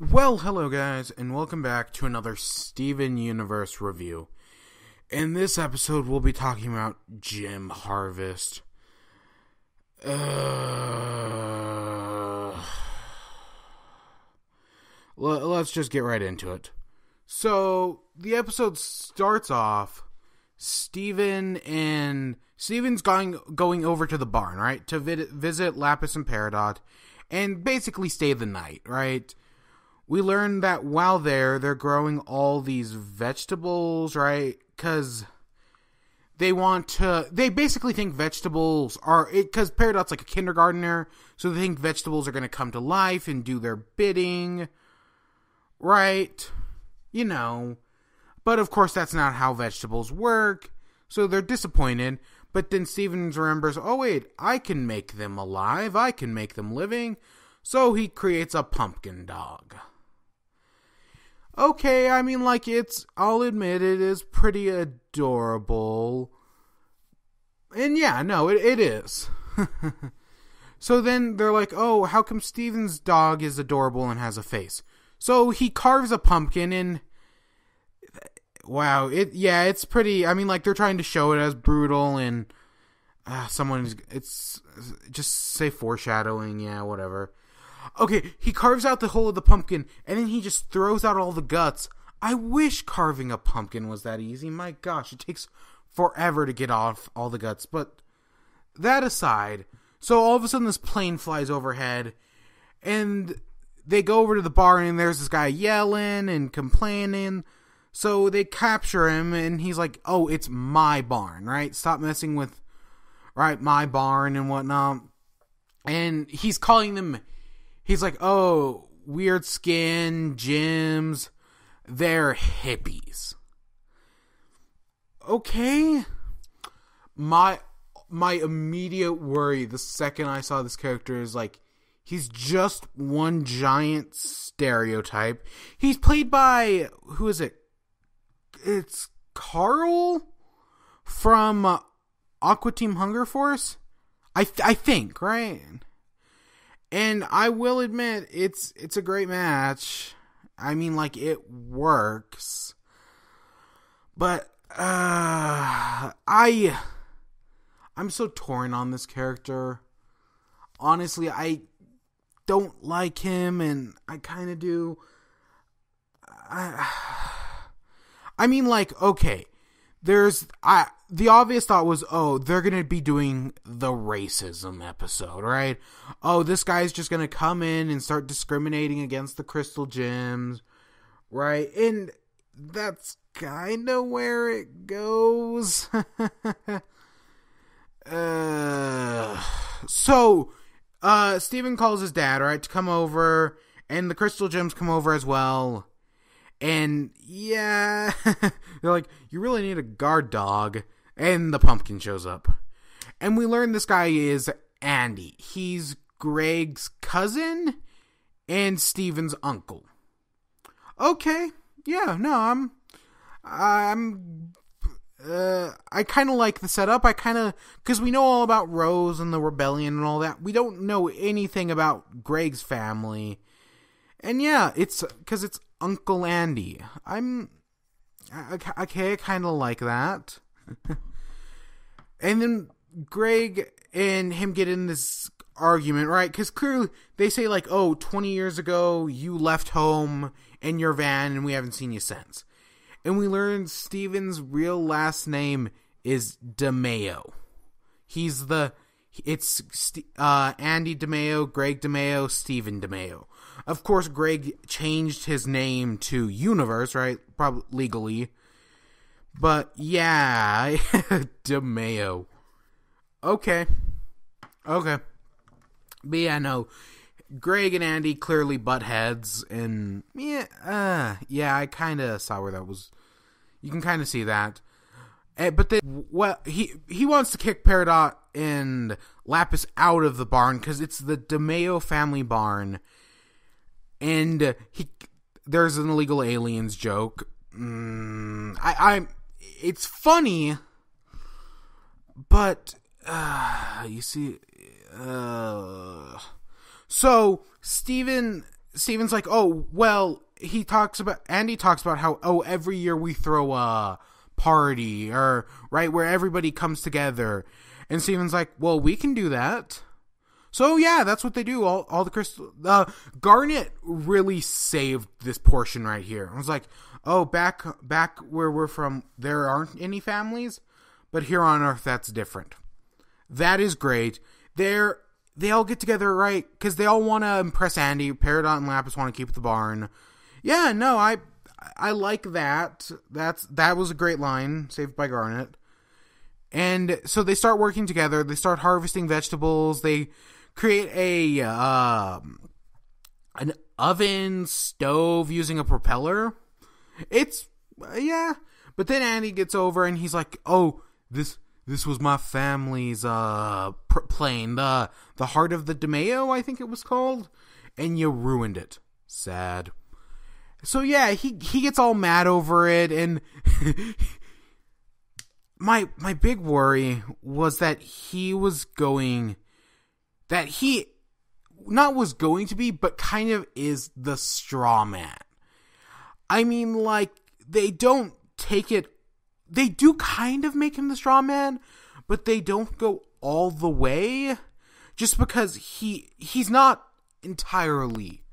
Well, hello guys, and welcome back to another Steven Universe review. In this episode, we'll be talking about Gem Harvest. Let's just get right into it. So, the episode starts off, Steven's going over to the barn, right? To visit Lapis and Peridot, and basically stay the night, right? We learn that while they're growing all these vegetables, right? Because they basically think vegetables because Peridot's like a kindergartner, so they think vegetables are going to come to life and do their bidding, right? You know. But of course that's not how vegetables work, so they're disappointed. But then Steven remembers, oh wait, I can make them alive, I can make them living, so he creates a pumpkin dog. Okay, I mean, I'll admit it is pretty adorable. And yeah, no, it is. So then they're like, oh, how come Steven's dog is adorable and has a face? So he carves a pumpkin and, wow, it's pretty, I mean, they're trying to show it as brutal and, it's just say foreshadowing, yeah, whatever. Okay, he carves out the whole of the pumpkin, and then he just throws out all the guts. I wish carving a pumpkin was that easy. My gosh, it takes forever to get off all the guts. But that aside, so all of a sudden this plane flies overhead, and they go over to the barn, and there's this guy yelling and complaining. So they capture him, and he's like, oh, it's my barn, right? Stop messing with, right, my barn and whatnot. And he's calling them... He's like, oh, weird skin, gyms, they're hippies. Okay. My immediate worry the second I saw this character is he's just one giant stereotype. He's played by, who is it? It's Carl from Aqua Team Hunger Force? I think, right? And I will admit, it's a great match. I mean, it works. But, I'm so torn on this character. Honestly, I don't like him, and I kind of do. I mean, okay. The obvious thought was, oh, they're going to be doing the racism episode, right? Oh, this guy's just going to come in and start discriminating against the crystal gems, right? And that's kind of where it goes. So, Steven calls his dad, right, to come over, and the crystal gems come over as well. And, yeah, they're like, you really need a guard dog. And the pumpkin shows up. And we learn this guy is Andy. He's Greg's cousin and Steven's uncle. Okay, yeah, no, I kind of like the setup. Because we know all about Rose and the rebellion and all that. We don't know anything about Greg's family. And yeah, it's because it's Uncle Andy. I kind of like that. And then Greg and him get in this argument, right? Because clearly they say 20 years ago you left home in your van and we haven't seen you since. And we learn Steven's real last name is Demayo. It's Andy Demayo, Greg Demayo, Steven Demayo. Of course, Greg changed his name to Universe, right? Probably legally. But, yeah, Demayo. Okay. But yeah, no. Greg and Andy clearly butt heads, and, yeah, I kind of saw where that was. You can kind of see that. But then, well, he wants to kick Peridot and Lapis out of the barn, because it's the Demayo family barn. And there's an illegal aliens joke. It's funny, but you see, so Steven Steven's like, oh, well, Andy talks about how, oh, every year we throw a party, or, right, where everybody comes together. And Steven's like, well, we can do that. So, yeah, that's what they do. All the crystal... Garnet really saved this portion right here. I was like, oh, back where we're from, there aren't any families, but here on Earth, that's different. That is great. They all get together, right? Because they all want to impress Andy. Peridot and Lapis want to keep the barn. Yeah, no, I like that. That was a great line, saved by Garnet. And so they start working together. They start harvesting vegetables. They create an oven stove using a propeller. It's yeah, but then Andy gets over and he's like, "Oh, this was my family's plane, the Heart of the Demayo, I think it was called, and you ruined it. Sad." So yeah, he gets all mad over it, and my big worry was that he was going to be, but kind of is the straw man. I mean, like, they don't take it, they do kind of make him the straw man, but they don't go all the way, just because he's not entirely,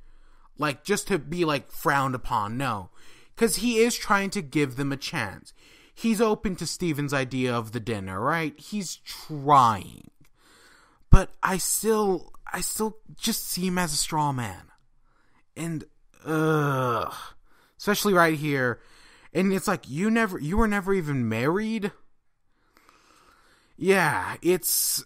like, just to be, like, frowned upon, no. Because he is trying to give them a chance. He's open to Steven's idea of the dinner, right? He's trying. But I still just see him as a straw man. And, especially right here. And it's like, you were never even married? Yeah, it's,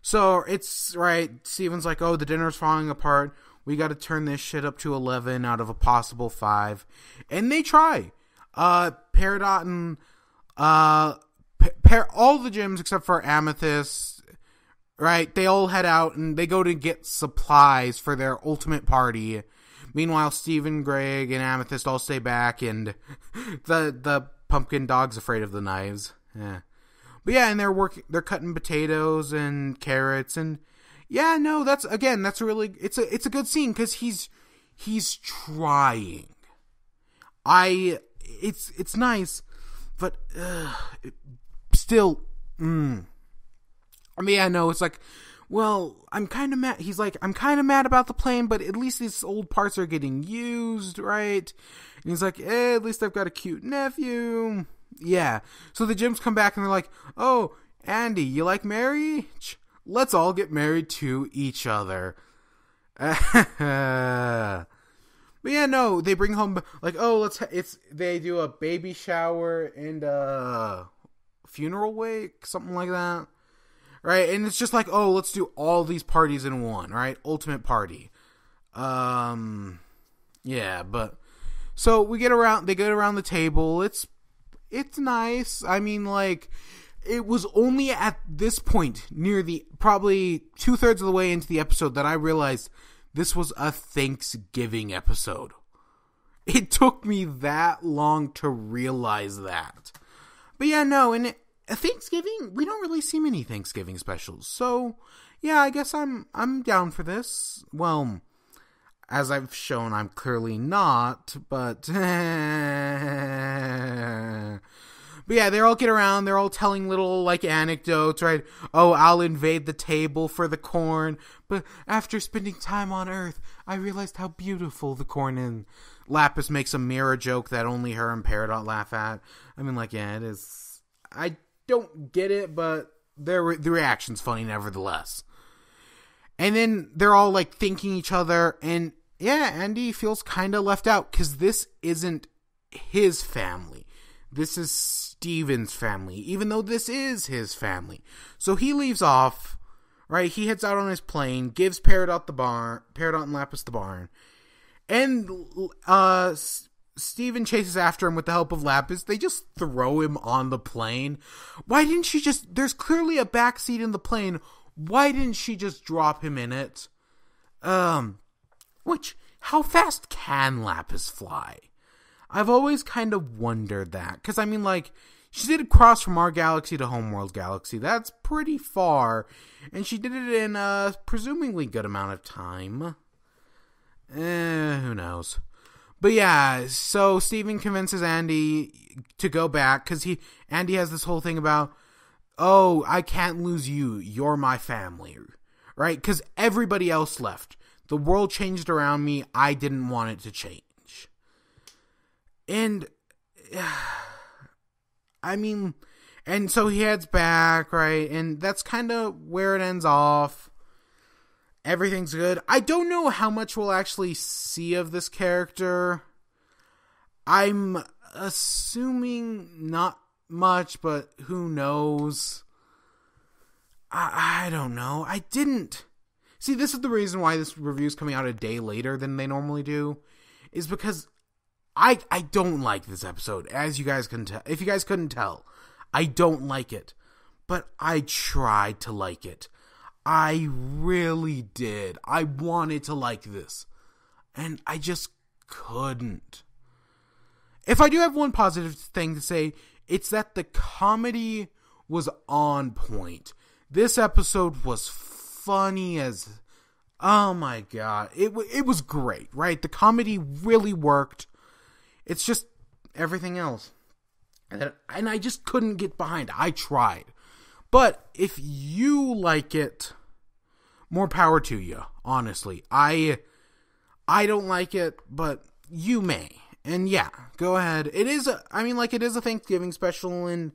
so it's, right, Steven's like, oh, the dinner's falling apart. We gotta turn this shit up to 11 out of a possible 5. And they try. Peridot and, all the gyms except for Amethyst, right, they all head out and they go to get supplies for their ultimate party. Meanwhile, Steven, Greg, and Amethyst all stay back, and the pumpkin dog's afraid of the knives. Yeah. But yeah, and they're cutting potatoes and carrots, and yeah, no, it's a good scene, because he's trying. It's nice, but still, I mean, I know it's like, well, I'm kind of mad. He's like, I'm kind of mad about the plane, but at least these old parts are getting used, right? And he's like, at least I've got a cute nephew. Yeah. So the Gyms come back and they're like, oh, Andy, you like marriage? Let's all get married to each other. But yeah, no, they bring home, like, oh, they do a baby shower and a funeral wake, something like that. Right? And it's just like, oh, let's do all these parties in one, right? Ultimate party. Yeah, but so they get around the table. It's nice. I mean, like, it was only at this point, near the probably 2/3 of the way into the episode, that I realized this was a Thanksgiving episode. It took me that long to realize that. But yeah, no, and Thanksgiving, we don't really see many Thanksgiving specials. So, yeah, I guess I'm down for this. Well, as I've shown, I'm clearly not, but but yeah, they all get around, they're all telling little, like, anecdotes, right? Oh, I'll invade the table for the corn, but after spending time on Earth, I realized how beautiful the corn is. Lapis makes a mirror joke that only her and Peridot laugh at. I mean, like, yeah, it is. I don't get it, but the reaction's funny nevertheless. And then they're all, like, thanking each other, and yeah, Andy feels kind of left out, because this isn't his family. This is Steven's family, even though this is his family. So he leaves off, right? He heads out on his plane, gives Peridot and Lapis the barn, and Steven chases after him with the help of Lapis. They just throw him on the plane. Why didn't she just... There's clearly a backseat in the plane. Why didn't she just drop him in it? How fast can Lapis fly? I've always kind of wondered that. Because, I mean, like, She did cross from our galaxy to Homeworld galaxy. That's pretty far. And she did it in a presumably good amount of time. Who knows? But yeah, so Steven convinces Andy to go back because Andy has this whole thing about, oh, I can't lose you. You're my family. Right? Because everybody else left. The world changed around me. I didn't want it to change. And, I mean, and so he heads back, right? And that's kind of where it ends off. Everything's good. I don't know how much we'll actually see of this character. I'm assuming not much, but who knows? I don't know. I didn't... See, this is the reason why this review's coming out a day later than they normally do. Is because I don't like this episode, as you guys can tell. If you guys couldn't tell, I don't like it. But I tried to like it. I really did. I wanted to like this. And I just couldn't. If I do have one positive thing to say, it's that the comedy was on point. This episode was funny as... Oh my god. It was great, right? The comedy really worked. It's just everything else. And I just couldn't get behind it. I tried. But if you like it, more power to you, honestly. I don't like it, but you may. And yeah, go ahead. It is a Thanksgiving special, and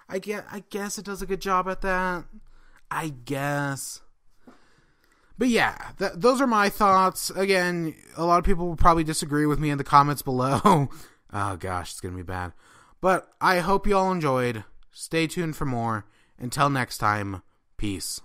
I guess it does a good job at that. I guess. But yeah, those are my thoughts. Again, a lot of people will probably disagree with me in the comments below. Oh gosh, it's going to be bad. But I hope you all enjoyed. Stay tuned for more. Until next time, peace.